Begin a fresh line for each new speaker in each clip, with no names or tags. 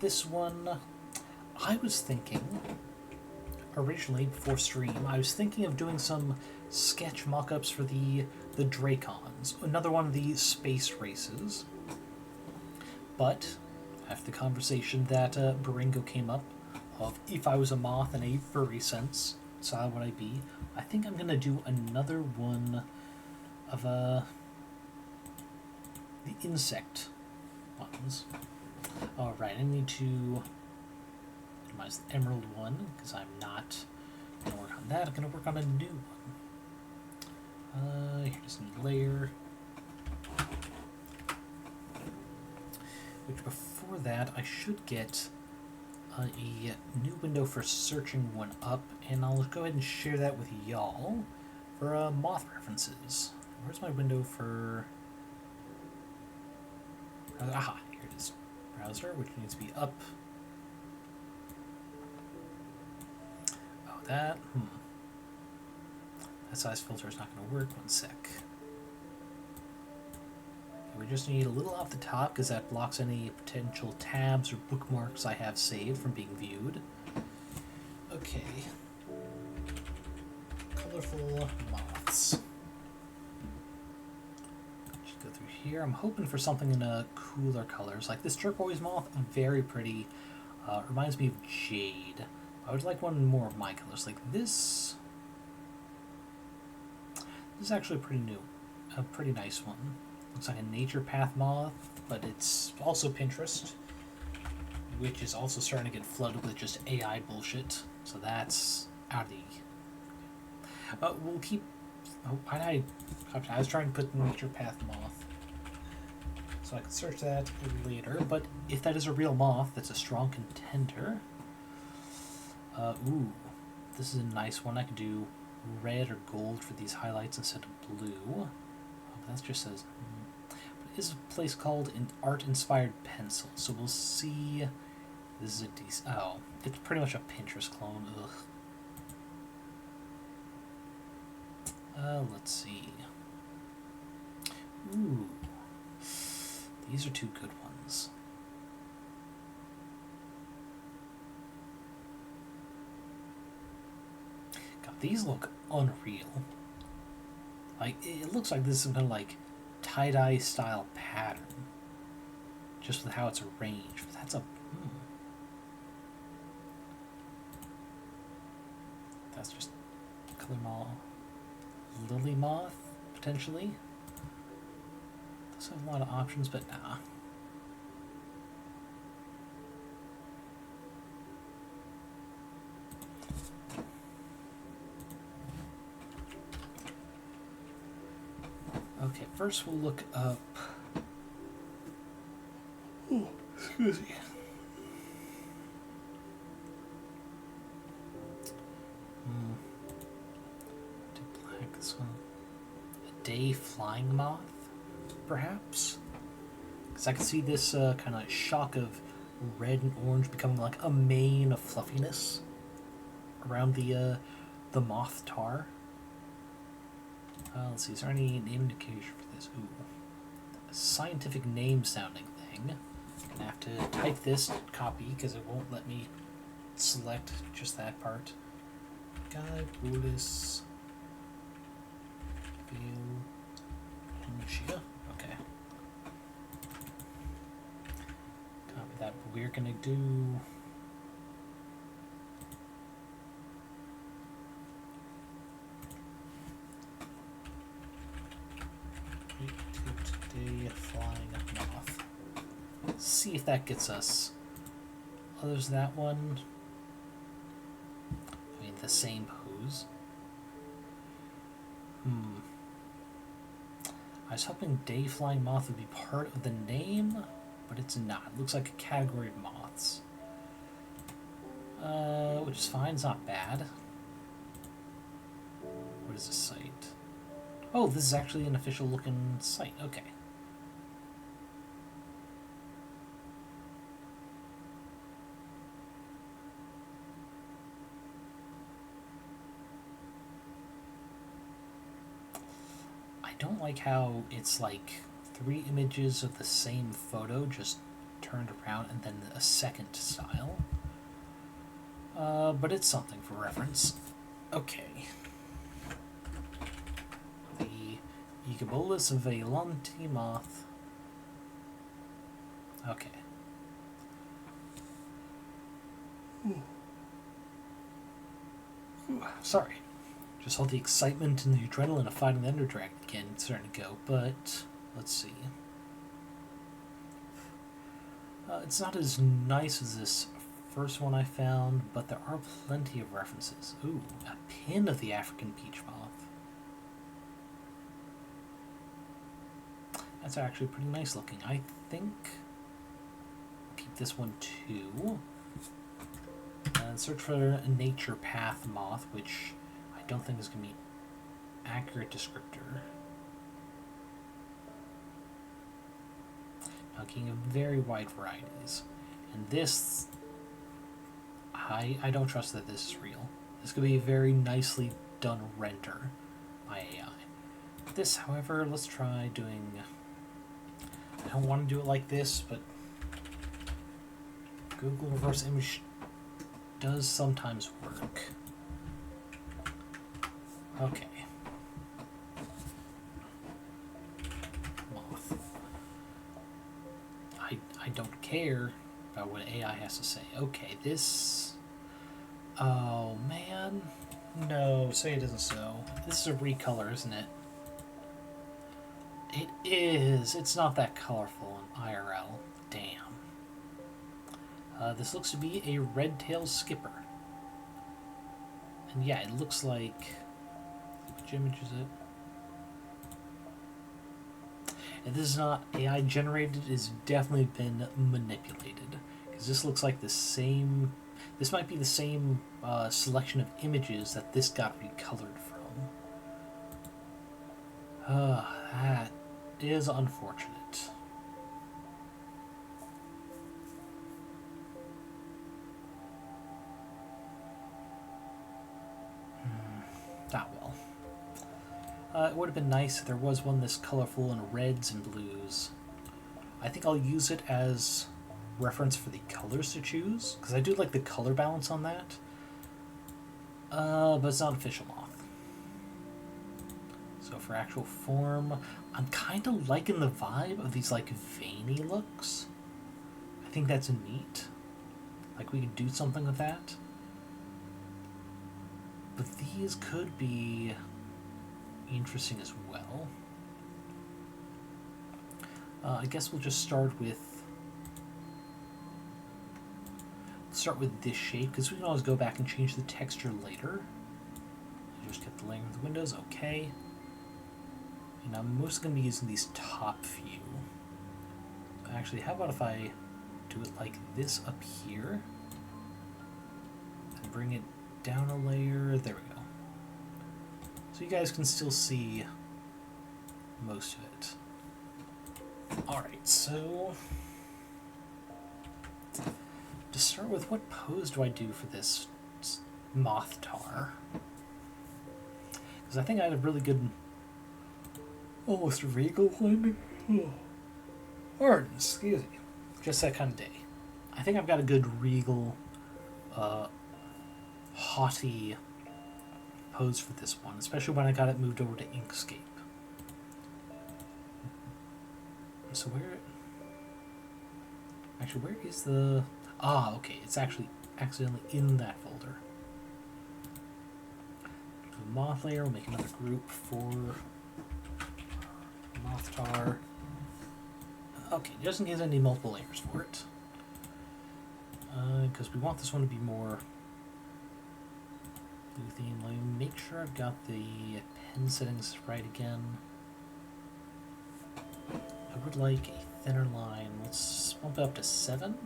This one, I was thinking, originally before stream, I was thinking of doing some sketch mock-ups for the Dracons, another one of the space races. But after the conversation that Baringo came up of if I was a moth in a furry sense, so how would I be? I think I'm gonna do another one of the insect ones. Alright, I need to minimize the emerald one, because I'm not going to work on that. I'm going to work on a new one. Here, just need layer. Which before that, I should get a new window for searching one up, and I'll go ahead and share that with y'all for moth references. Where's my window for... aha, here it is. Browser, which needs to be up. Oh, that size filter is not going to work. One sec. Okay, we just need a little off the top because that blocks any potential tabs or bookmarks I have saved from being viewed. Okay. Colorful moths. Just go through here. I'm hoping for something in cooler colors. Like this turquoise moth, very pretty. Reminds me of jade. I would like one more of my colors. Like this. This is actually pretty new. A pretty nice one. Looks like a nature path moth, but it's also Pinterest, which is also starting to get flooded with just AI bullshit. So that's out of the... we'll keep... Oh, I was trying to put nature path moth, so I can search that later. But if that is a real moth, that's a strong contender. Ooh, this is a nice one. I could do red or gold for these highlights instead of blue. Oh, that just says... But it is a place called an art-inspired pencil, so we'll see. This is a decent... Oh, it's pretty much a Pinterest clone. Ugh. Let's see. Ooh. These are two good ones. God, these look unreal. Like, it looks like this is some kind of like tie-dye style pattern. Just with how it's arranged. But that's a... That's just color moth. Lily moth, potentially. Does have a lot of options, but nah. Okay, first we'll look up... Oh, excuse me. This one. A day flying moth, perhaps? Because I can see this kind of shock of red and orange becoming like a mane of fluffiness around the Mothtaur. Let's see, is there any name indication for this? Ooh. A scientific name sounding thing. I'm gonna have to type this copy because it won't let me select just that part. Guibulis. Okay. Copy that, but we're gonna do... Day flying moth. See if that gets us. Others that one. I mean, the same pose. I was hoping day flying moth would be part of the name, but it's not. It looks like a category of moths. Which is fine, it's not bad. What is this site? Oh, this is actually an official looking site. Okay. I don't like how it's like 3 images of the same photo just turned around and then a second style. But it's something for reference. Okay. The Xixchil Veilante moth. Okay. Sorry. Just all the excitement and the adrenaline of fighting the Ender Dragon again starting to go, but let's see. It's not as nice as this first one I found, but there are plenty of references. Ooh, a pin of the African peach moth. That's actually pretty nice looking. I think I'll keep this one too. And search for a nature path moth, which I don't think is going to be an accurate descriptor. Now, getting very wide varieties. And this, I don't trust that this is real. This could be a very nicely done render by AI. This, however, let's try doing... I don't want to do it like this, but Google reverse image does sometimes work. Okay. Moth. I don't care about what AI has to say. Okay, this... Oh, man. No, say it isn't so. This is a recolor, isn't it? It is. It's not that colorful in IRL. Damn. This looks to be a red-tailed skipper. And yeah, it looks like... Which image is it? And this is not AI generated, it's definitely been manipulated. Because this looks like the same... This might be the same selection of images that this got recolored from. That is unfortunate. Not well. It would have been nice if there was one this colorful in reds and blues. I think I'll use it as reference for the colors to choose, because I do like the color balance on that. But it's not official moth. So for actual form, I'm kind of liking the vibe of these like veiny looks. I think that's neat. Like we could do something with that. But these could be interesting as well. I guess we'll just start with this shape, because we can always go back and change the texture later. I just kept the layering of the windows, okay. And I'm mostly going to be using these top few. Actually, how about if I do it like this up here, and bring it down a layer, there we go. So you guys can still see most of it. Alright, so to start with, what pose do I do for this Mothtaur? Because I think I had a really good, almost regal one. Pardon, excuse me. Just that kind of day. I think I've got a good regal, haughty pose for this one, especially when I got it moved over to Inkscape. So where is the... Ah, okay, it's actually accidentally in that folder. Do a moth layer, we'll make another group for Mothtaur. Okay, just in case I need multiple layers for it. Because we want this one to be more blue theme. Let me make sure I've got the pen settings right again. I would like a thinner line. Let's bump it up to 7.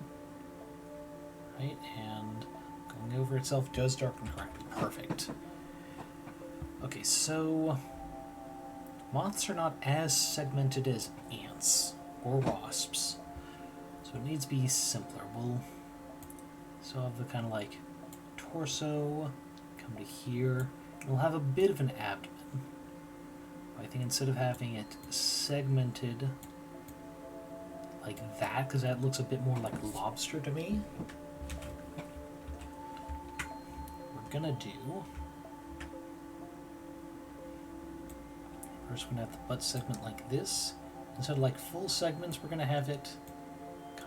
Right, and going over itself does darken correctly. Perfect. Okay, so moths are not as segmented as ants or wasps, so it needs to be simpler. We'll still have the kind of like torso come to here. We'll have a bit of an abdomen. I think instead of having it segmented like that, because that looks a bit more like lobster to me. We're gonna do... First, we're gonna have the butt segment like this. Instead of like full segments, we're gonna have it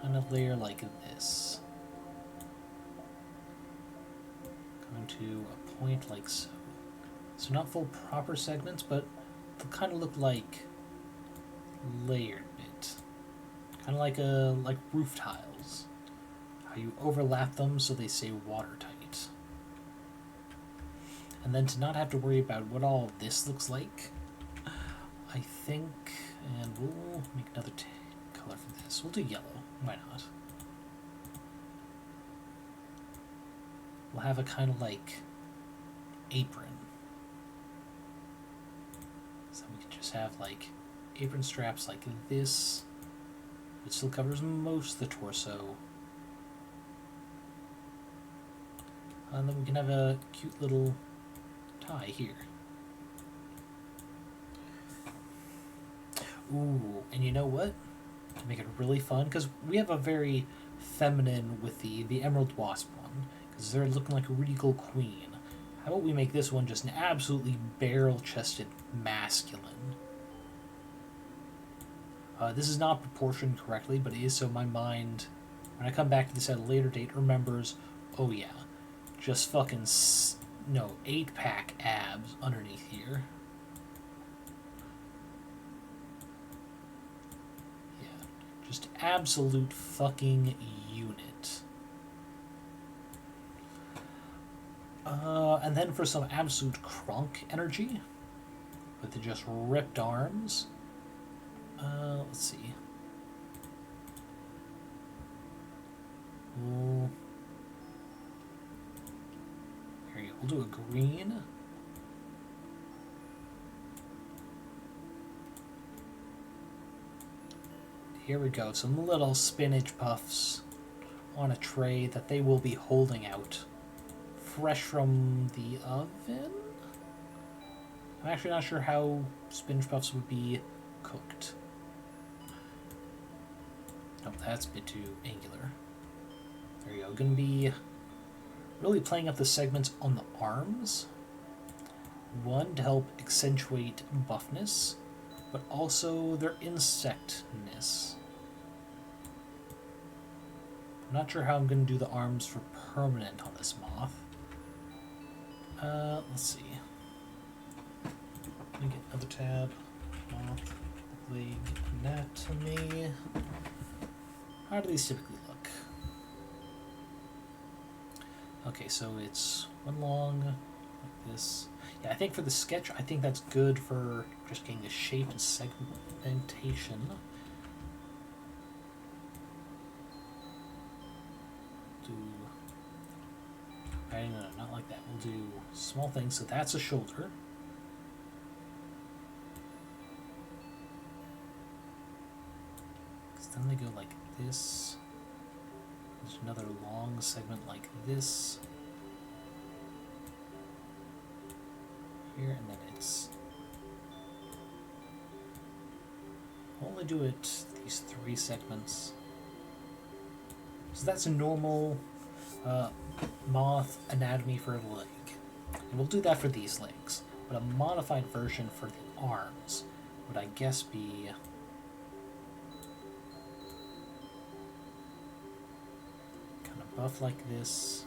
kind of layer like this. Going to a point like so. So not full proper segments, but they'll kind of look like layered bit. Kind of like roof tiles. How you overlap them so they stay watertight. And then to not have to worry about what all of this looks like, I think, and we'll make another color for this. We'll do yellow. Why not? We'll have a kind of like apron. So we can just have like apron straps like this. It still covers most of the torso. And then we can have a cute little tie here. Ooh, and you know what? To make it really fun, because we have a very feminine with the Emerald Wasp one, because they're looking like a regal queen. How about we make this one just an absolutely barrel-chested masculine? This is not proportioned correctly, but it is so my mind, when I come back to this at a later date, remembers, oh yeah, just fucking, 8-pack abs underneath here. Just absolute fucking unit. And then for some absolute crunk energy, with the just ripped arms, let's see. Here you go. We'll do a green. Here we go, some little spinach puffs on a tray that they will be holding out fresh from the oven. I'm actually not sure how spinach puffs would be cooked. Oh, that's a bit too angular. There you go, gonna be really playing up the segments on the arms. One, to help accentuate buffness, but also their insectness. I'm not sure how I'm going to do the arms for permanent on this moth. Let's see. Let me get another tab. Moth, leg, anatomy. How do these typically look? Okay, so it's one long, like this. Yeah, I think for the sketch, I think that's good for just getting the shape and segmentation. No, not like that. We'll do small things. So that's a shoulder. Because then they go like this. There's another long segment like this. Here, and then it's... I'll only do it these 3 segments. So that's a normal moth anatomy for a leg. And we'll do that for these legs. But a modified version for the arms would, I guess, be... kind of buff like this.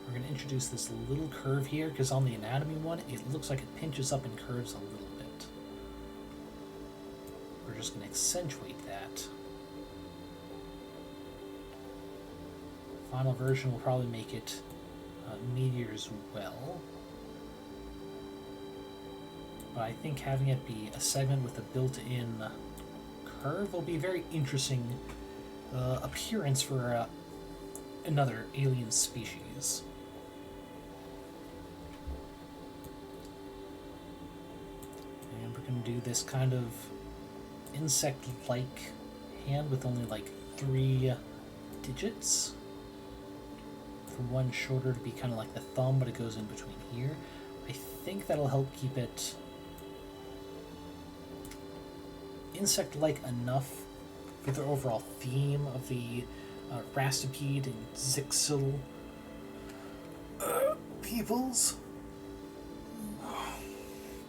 We're going to introduce this little curve here, because on the anatomy one, it looks like it pinches up and curves a little bit. We're just going to accentuate that. Final version will probably make it meatier as well. But I think having it be a segment with a built-in curve will be a very interesting appearance for another alien species. And we're going to do this kind of insect-like hand with only like 3 digits. For one shoulder to be kind of like the thumb, but it goes in between here. I think that'll help keep it insect-like enough for the overall theme of the Rastipede and Xixchil peoples.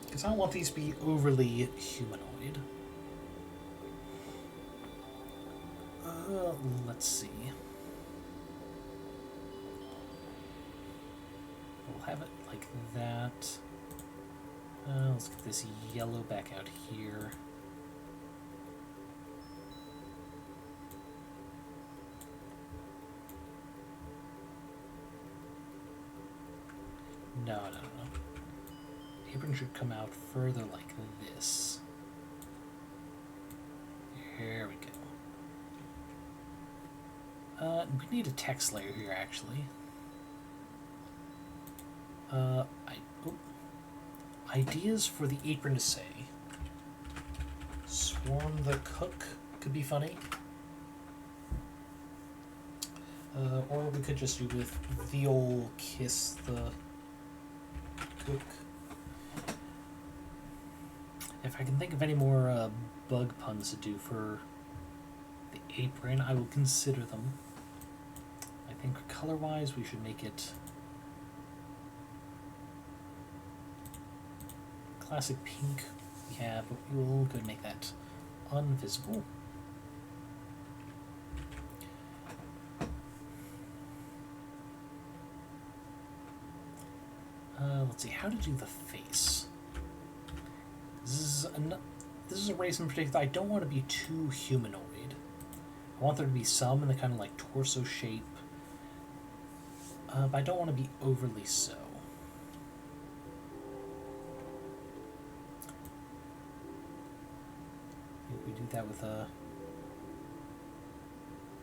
Because I don't want these to be overly humanoid. Let's see. We'll have it like that. Let's get this yellow back out here. No. Apron should come out further like this. Here we go. We need a text layer here, actually. Ideas for the apron to say. Swarm the cook could be funny. Or we could just do with the old kiss the cook. If I can think of any more bug puns to do for the apron, I will consider them. I think color-wise we should make it classic pink. Yeah, but we'll go and make that invisible. Let's see, how to do the face. This is a race in particular I don't want to be too humanoid. I want there to be some in the kind of like torso shape, but I don't want to be overly so. I think we do that with a...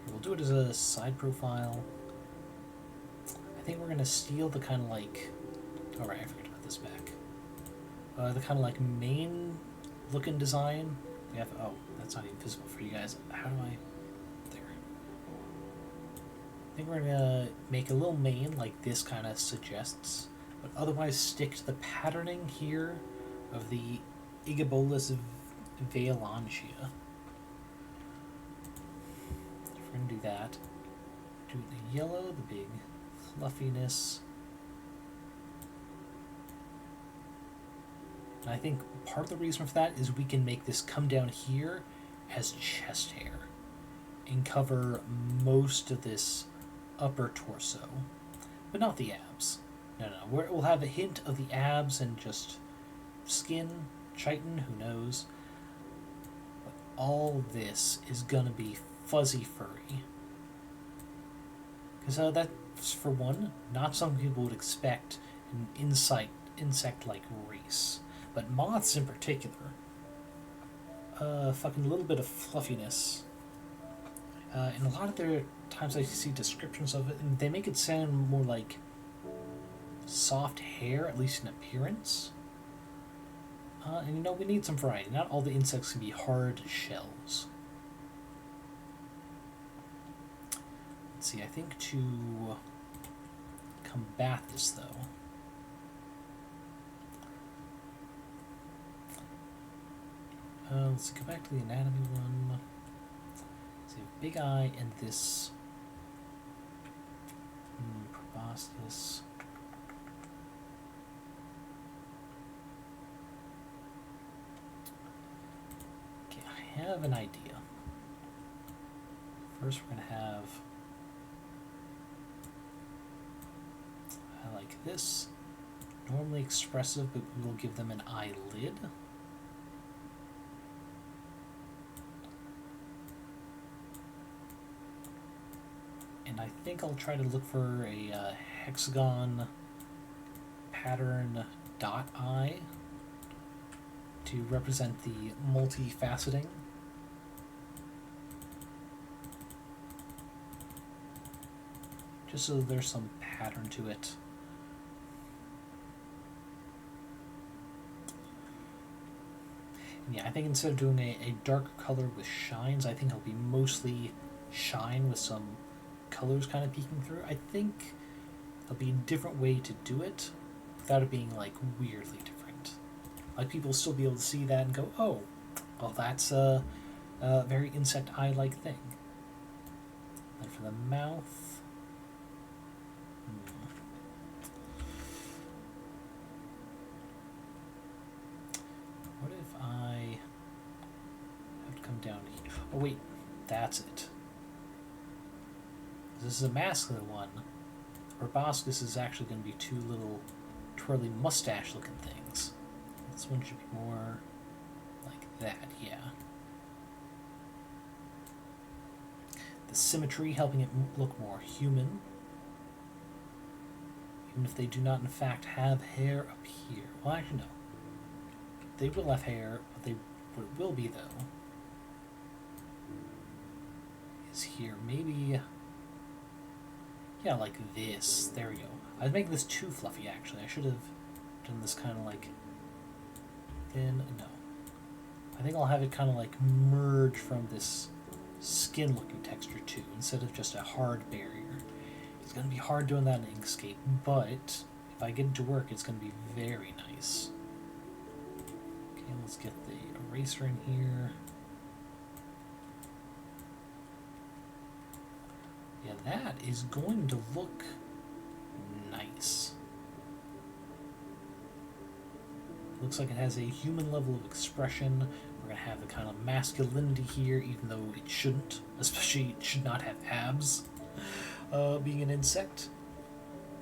We'll do it as a side profile. I think we're going to steal the kind of like... Alright, I forgot to put this back. The kind of like main looking design. We have... Oh, that's not even visible for you guys. How do I... There. I think we're going to make a little mane like this kind of suggests, but otherwise stick to the patterning here of the Igabolus Veilantia. If we're going to do that, do the yellow, the big fluffiness. And I think part of the reason for that is we can make this come down here as chest hair and cover most of this upper torso, but not the abs. No, we'll have a hint of the abs and just skin, chitin, who knows. But all this is gonna be fuzzy furry. Because that's, for one, not something people would expect an insect-like race. But moths in particular, fucking little bit of fluffiness. And a lot of their times I see descriptions of it, and they make it sound more like soft hair, at least in appearance. And you know, we need some variety. Not all the insects can be hard shells. Let's see, I think to combat this though, let's go back to the anatomy one. So big eye and this proboscis. Okay, I have an idea. First we're going to have, I like this, normally expressive, but we will give them an eyelid. And I think I'll try to look for a hexagon pattern dot eye to represent the multifaceting. Just so there's some pattern to it. And yeah, I think instead of doing a darker color with shines, I think it'll be mostly shine with some colors kind of peeking through. I think there'll be a different way to do it, without it being like weirdly different. Like people will still be able to see that and go, oh, well that's a very insect eye-like thing. And for the mouth, what if I have to come down here? Oh wait, that's it. This is a masculine one. Proboscis is actually going to be two little twirly mustache-looking things. This one should be more like that, yeah. The symmetry helping it look more human. Even if they do not, in fact, have hair up here. Well, actually, no. They will have hair, what it will be, though, is here. Maybe... yeah, like this. There we go. I was making this too fluffy, actually. I should have done this kind of like thin. No. I think I'll have it kind of like merge from this skin-looking texture too, instead of just a hard barrier. It's going to be hard doing that in Inkscape, but if I get it to work, it's going to be very nice. Okay, let's get the eraser in here. Yeah, that is going to look nice. Looks like it has a human level of expression. We're going to have the kind of masculinity here, even though it shouldn't. Especially, it should not have abs, being an insect.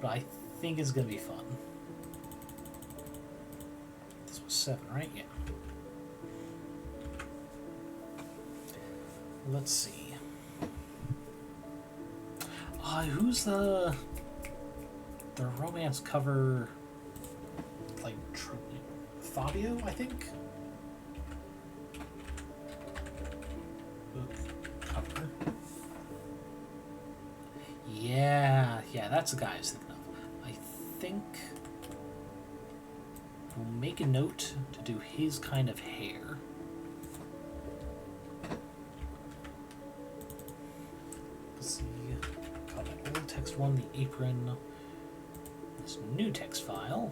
But I think it's going to be fun. This was 7, right? Yeah. Let's see. Who's the romance cover, like, Fabio, I think? Book cover. Yeah, that's the guy I was thinking of. I think we'll make a note to do his kind of hair. Let's see. Call that old text one, the apron. This new text file.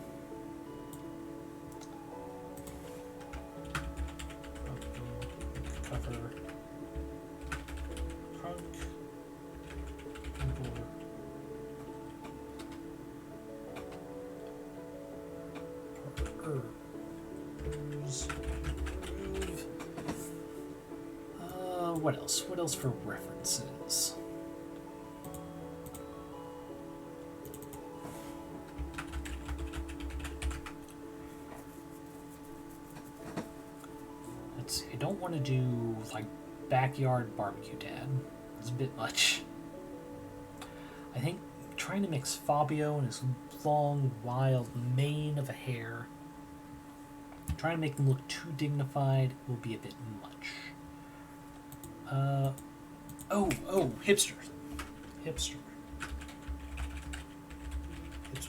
Cover. Trunk. What else? What else for references? Let's see. I don't want to do like backyard barbecue dad. It's a bit much. I think trying to mix Fabio and his long, wild mane of a hair, trying to make them look too dignified will be a bit much. Hipster. Hipster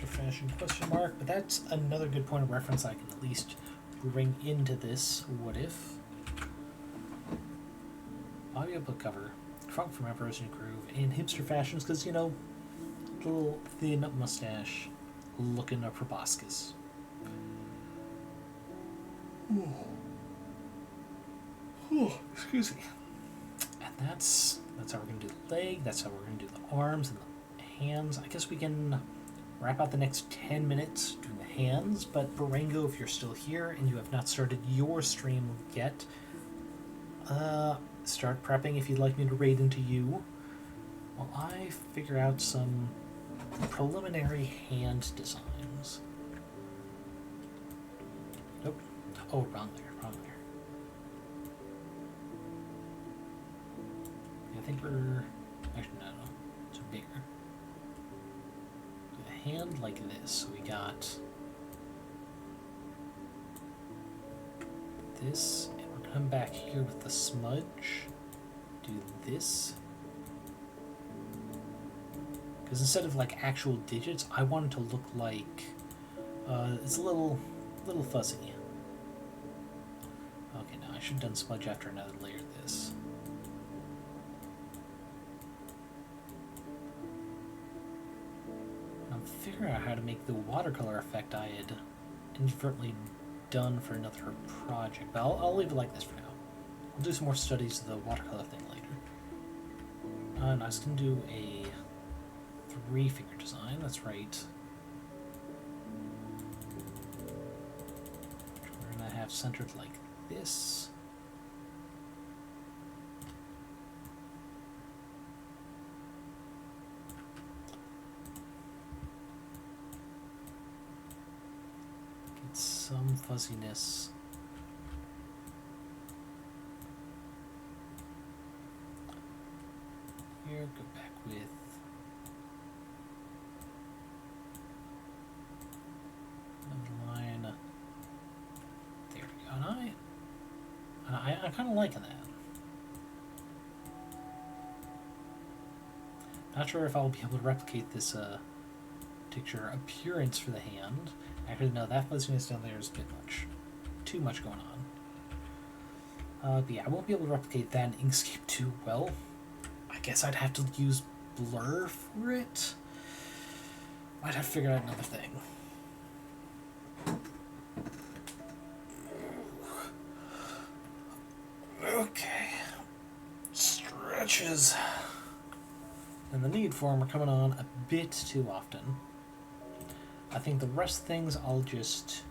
fashion, question mark, but that's another good point of reference I can at least bring into this what if. Audio book cover, front from Emperor's New Groove, and hipster fashions, because, you know, little thin mustache looking a proboscis. Excuse me. And that's how we're going to do the leg, that's how we're going to do the arms and the hands. I guess we can wrap out the next 10 minutes doing the hands, but Barango, if you're still here and you have not started your stream yet, start prepping if you'd like me to raid into you while I figure out some preliminary hand designs. Nope. Oh, wrong there. I think we're... actually, no. It's bigger. Do the hand like this. So we got this, and we're going to come back here with the smudge. Do this. Because instead of like actual digits, I want it to look like it's a little fuzzy. Okay, now I should have done smudge after another layer of this. I'm figure out how to make the watercolor effect I had inadvertently done for another project, but I'll leave it like this for now. I'll do some more studies of the watercolor thing later. And I was going to do a 3-figure design, that's right. We're going to have centered like this. Get some fuzziness. Here, go back with another line. There we go. And I'm kind of liking that. Not sure if I'll be able to replicate this picture appearance for the hand. Actually, no, that fuzziness down there is a bit much. Too much going on. But yeah, I won't be able to replicate that in Inkscape too well. I guess I'd have to use blur for it. Might have to figure out another thing. Okay. Stretches. And the need for them are coming on a bit too often. I think the rest of things I'll just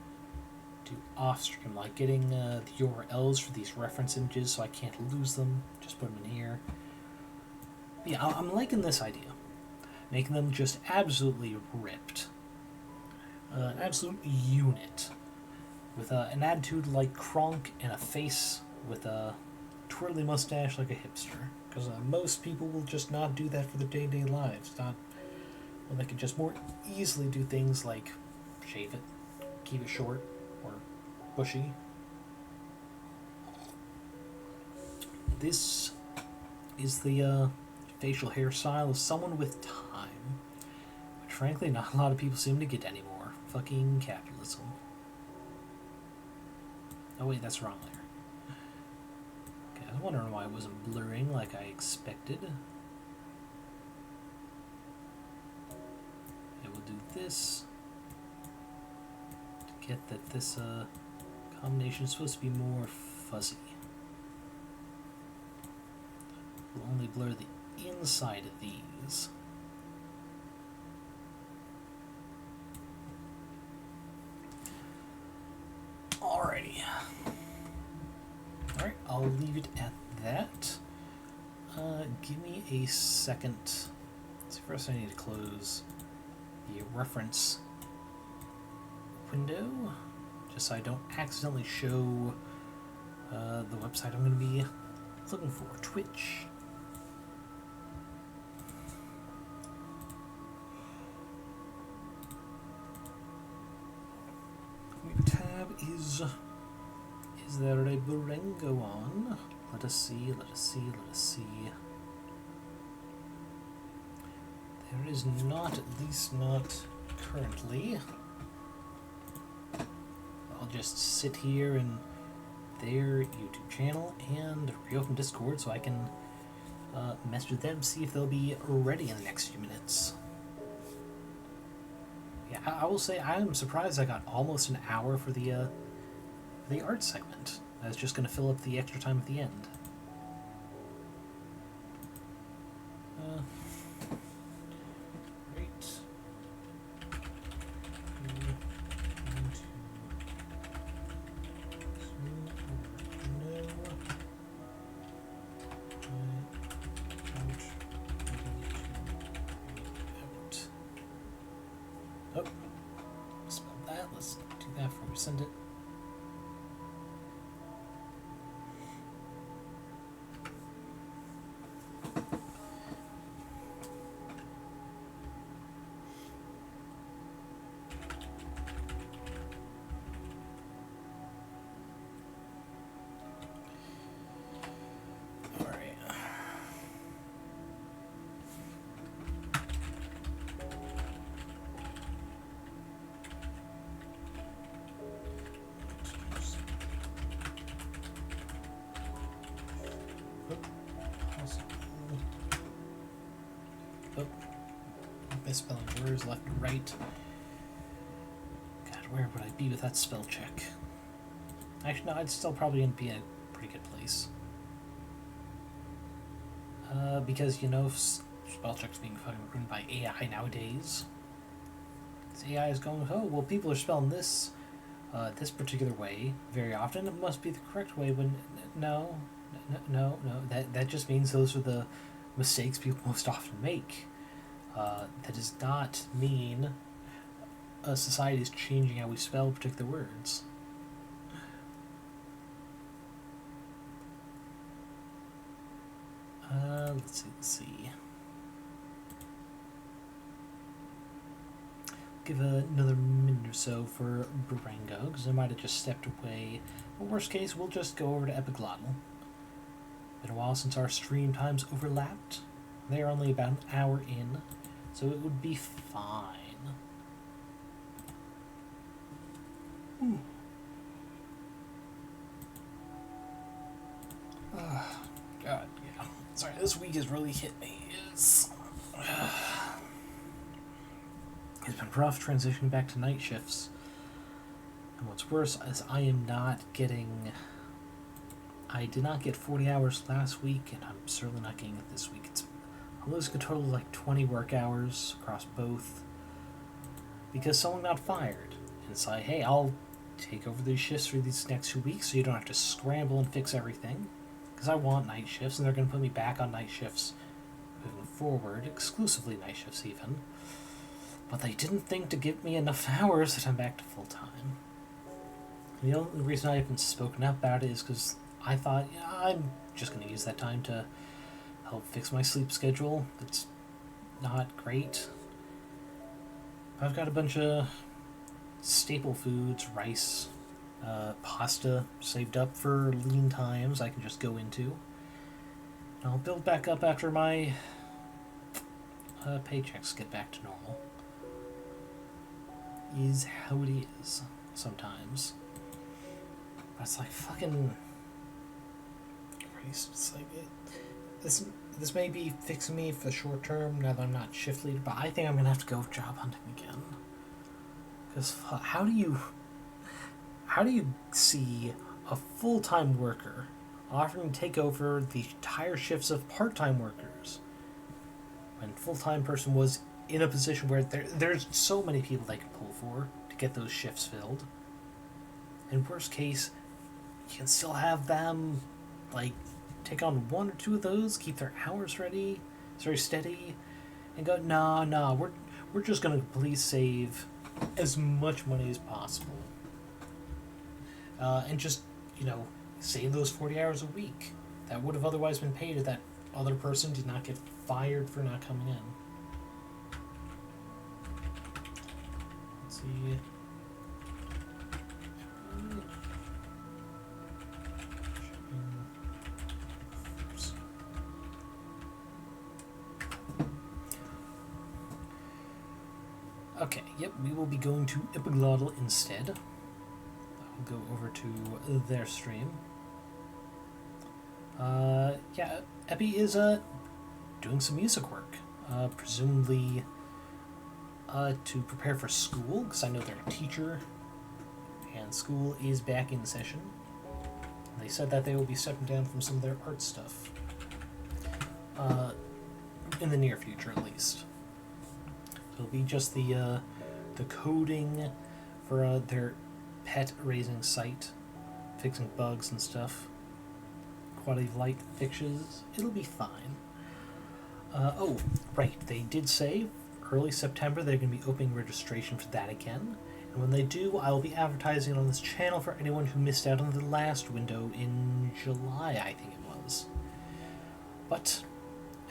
do off stream, like getting the URLs for these reference images so I can't lose them. Just put them in here. But yeah, I'm liking this idea. Making them just absolutely ripped. An absolute unit. With an attitude like Kronk and a face with a twirly mustache like a hipster. Because most people will just not do that for their day-to-day lives. Not, well, they could just more easily do things like shave it, keep it short, or bushy. This is the facial hairstyle of someone with time, which frankly not a lot of people seem to get anymore. Fucking capitalism. Oh wait, that's wrong there. Okay, I was wondering why it wasn't blurring like I expected. Okay, we'll do this to get that this combination is supposed to be more fuzzy. We'll only blur the inside of these. Alrighty. Alright, I'll leave it at that. Give me a second. So first I need to close the reference window, just so I don't accidentally show the website I'm going to be looking for, Twitch. Tab is there a Barengo on? Let us see, let us see, let us see. There is not, at least not currently. I'll just sit here in their YouTube channel and reopen Discord so I can message with them, see if they'll be ready in the next few minutes. Yeah, I will say I'm surprised I got almost an hour for the art segment. I was just going to fill up the extra time at the end. Great. Oh, spell that. Let's do that before we send it. misspelling words left and right. God, where would I be with that spell check? Actually, no, I'd still probably be in a pretty good place. Because, you know, spell checks being fucking ruined by AI nowadays. This AI is going, oh, well, people are spelling this this particular way very often. It must be the correct way when... No. That just means those are the mistakes people most often make. That does not mean a society is changing how we spell particular words. Let's see. Give another minute or so for Barango, because I might have just stepped away. But worst case, we'll just go over to Epiglottal. Been a while since our stream times overlapped. They're only about an hour in, so it would be fine. God, yeah. Sorry, this week has really hit me. It's been rough transitioning back to night shifts. And what's worse is I did not get 40 hours last week, and I'm certainly not getting it this week. I'm losing a total of like 20 work hours across both because someone got fired. And it's like, hey, I'll take over these shifts for these next 2 weeks so you don't have to scramble and fix everything. Because I want night shifts, and they're going to put me back on night shifts moving forward, exclusively night shifts even. But they didn't think to give me enough hours that I'm back to full-time. The only reason I haven't spoken up about it is because I thought, yeah, I'm just going to use that time to help fix my sleep schedule. It's not great. I've got a bunch of staple foods, rice, pasta saved up for lean times I can just go into. And I'll build back up after my paychecks get back to normal. Is how it is sometimes. But it's like fucking Christ, it's like this may be fixing me for the short term now that I'm not shift leader, but I think I'm gonna have to go job hunting again. Because how do you see a full-time worker offering to take over the entire shifts of part-time workers when full-time person was in a position where there's so many people they can pull for to get those shifts filled. In worst case, you can still have them like take on 1 or 2 of those, keep their hours ready, it's very steady, and go, nah, we're just gonna please save as much money as possible. And just, save those 40 hours a week that would have otherwise been paid if that other person did not get fired for not coming in. Let's see. Okay, yep, we will be going to Epiglottal instead. I'll go over to their stream. Yeah, Epi is doing some music work, presumably to prepare for school, because I know they're a teacher, and school is back in session. They said that they will be stepping down from some of their art stuff, in the near future at least. So it'll be just the coding for their pet raising site, fixing bugs and stuff, quality of light fixes. It'll be fine. Oh, right, they did say early September they're going to be opening registration for that again. And when they do, I will be advertising it on this channel for anyone who missed out on the last window in July, I think it was. But,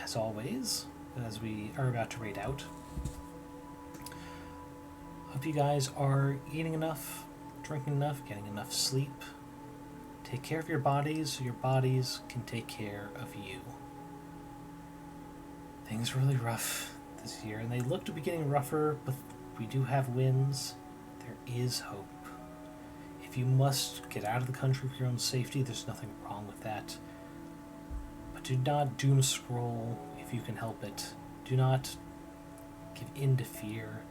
as always, as we are about to raid out, hope you guys are eating enough, drinking enough, getting enough sleep. Take care of your bodies so your bodies can take care of you. Things are really rough this year, and they look to be getting rougher, but we do have wins. There is hope. If you must get out of the country for your own safety, there's nothing wrong with that. But do not doom scroll if you can help it. Do not give in to fear,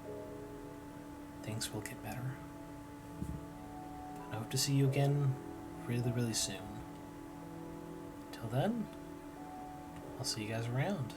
things will get better. And I hope to see you again really, really soon. Till then, I'll see you guys around.